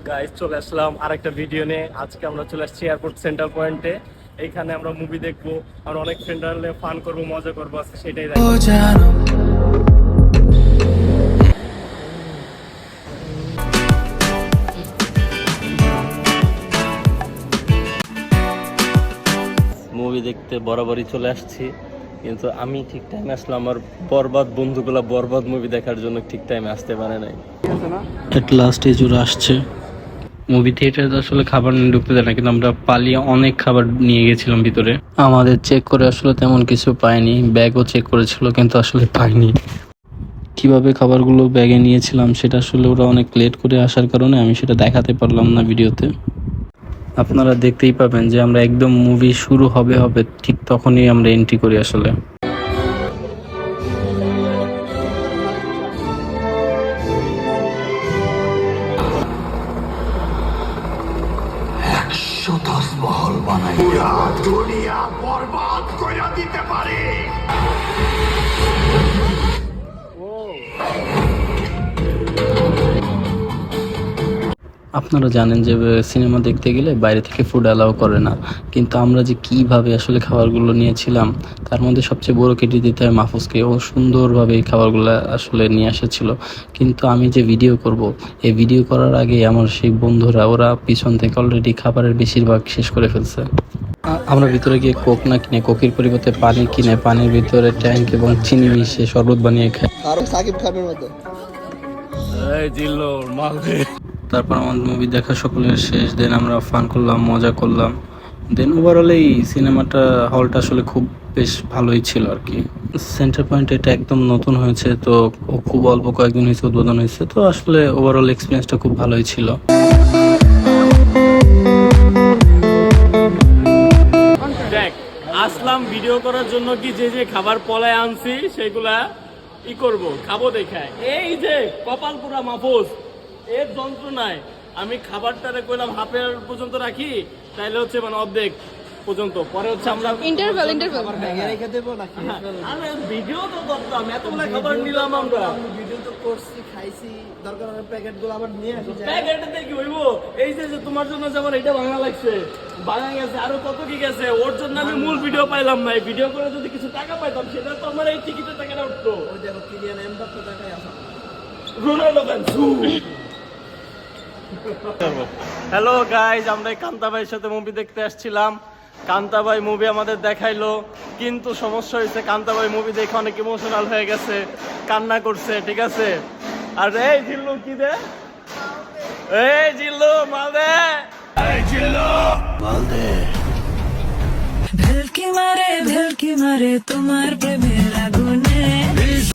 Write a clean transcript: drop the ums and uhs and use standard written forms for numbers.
Guys, চলে আসলাম আরেকটা video নিয়ে। আজকে আমরা চলে আসছি এয়ারপোর্ট সেন্টার পয়েন্টে। এইখানে আমরা মুভি দেখবো আর অনেক ফ্রেন্ডরা মিলে ফান করবো, মজা করবো। আজকে সেটাই দেখবো। মুভি দেখতে বরাবরই চলে আসছি, কিন্তু আমি ঠিক টাইমে আসলাম। আমার বরবাদ বন্ধুগুলা বরবাদ মুভি দেখার জন্য ঠিক টাইমে আসতে পারে নাই। এট লাস্ট এই জোরে আসছে। মুভি থিয়েটারে আসলে খাবার নিয়ে ঢুকতে দেয় না, কিন্তু আমরা পালিয়ে অনেক খাবার নিয়ে গেছিলাম ভিতরে। আমাদের চেক করে আসলে তেমন কিছু পাইনি, ব্যাগও চেক করেছিল কিন্তু আসলে পাইনি। কিভাবে খাবারগুলো ব্যাগে নিয়েছিলাম সেটা আসলে ওরা অনেক লেট করে আসার কারণে আমি সেটা দেখাতে পারলাম না ভিডিওতে। আপনারা দেখতেই পাবেন যে আমরা একদম মুভি শুরু হবে ঠিক তখনই আমরা এন্ট্রি করি আসলে। মহল বানাই দুনিয়া বরবাদ কইরা দিতে পারে। আপনারা জানেন যে সিনেমা দেখতে গেলে বাইরে থেকে ফুড অ্যালাউ করে না, কিন্তু আমরা যে কিভাবে আসলে খাবারগুলো নিয়েছিলাম, তার মধ্যে সবচেয়ে বড় ক্রেডিট দিতে হয় মাহফুজকে। ও সুন্দরভাবে এই খাবারগুলো আসলে নিয়ে এসেছিল। কিন্তু আমি যে ভিডিও করব, এই ভিডিও করার আগে আমার সেই বন্ধুরা ওরা পিছন থেকে অলরেডি খাবারের বেশিরভাগ শেষ করে ফেলছে। আমরা ভিতরে গিয়ে কোক না কিনে কোকের পরিবর্তে পানি কিনে পানির ভিতরে ট্যাঙ্ক এবং চিনি মিশিয়ে শরবত বানিয়ে খাই। সাকিব খানের মতো তারপর আমাদের মুভি দেখা সকলের শেষ। দেন আমরা ফান করলাম, মজা করলাম। দেন ওভারঅল এই সিনেমাটা হলটা আসলে খুব বেশ ভালোই ছিল আর কি। সেন্টার পয়েন্ট এটা একদম নতুন হয়েছে, তো খুব অল্প কয়েকদিন হয়েছে উদ্বোধন হয়েছে, তো আসলে ওভারঅল এক্সপিরিয়েন্সটা খুব ভালোই ছিল। আসলাম ভিডিও করার জন্য, কি যে যে খাবার পলায় আনছি সেগুলা করব, খাবো দেখায়। এই যে কপাল পুরা মাহফুজ, এর যন্ত্রণায় আমি খাবারটারে কইলাম হাফের পর্যন্ত রাখি, তাইলে হচ্ছে মানে অর্ধেক পর্যন্ত, পরে হচ্ছে আমরা ইন্টারভেল ব্যাগে রেখে দেব নাকি? আরে ভিডিও তো করতাম, এতগুলা খাবার নিলাম আমরা। ভিডিও তো করছি, খাইছি, দরকার হলে প্যাকেটগুলো আবার নিয়ে আসি। প্যাকেটে কি হইবো? এই যে তোমার জন্য যেমন এটা ভাঙা লাগছে, ভাঙা গেছে, আরো কত কি গেছে, ওর জন্য আমি মূল ভিডিও পাইলাম না। এই ভিডিও করে যদি কিছু টাকা পাইতাম, সেটা তো আমার এই টিকিটের টাকাটা উঠতো। ওই দেখো কিলিয়ান এমবাপ্পে টাকাই আছে। Ronaldo fan. হ্যালো গাইজ, আমরা কান্তা ভাইয়ের সাথে মুভি দেখতে আসছিলাম। কান্তা ভাই মুভি আমাদের দেখাইলো, কিন্তু সমস্যা হয়েছে, কান্তা ভাই মুভি দেখে অনেক ইমোশনাল হয়ে গেছে, কান্না করছে, ঠিক আছে। আর এই জিল্লু কি দে, এই জিল্লু মাল দে, এই জিল্লু মাল দে। ভেলকি মারে তোমার প্রেমে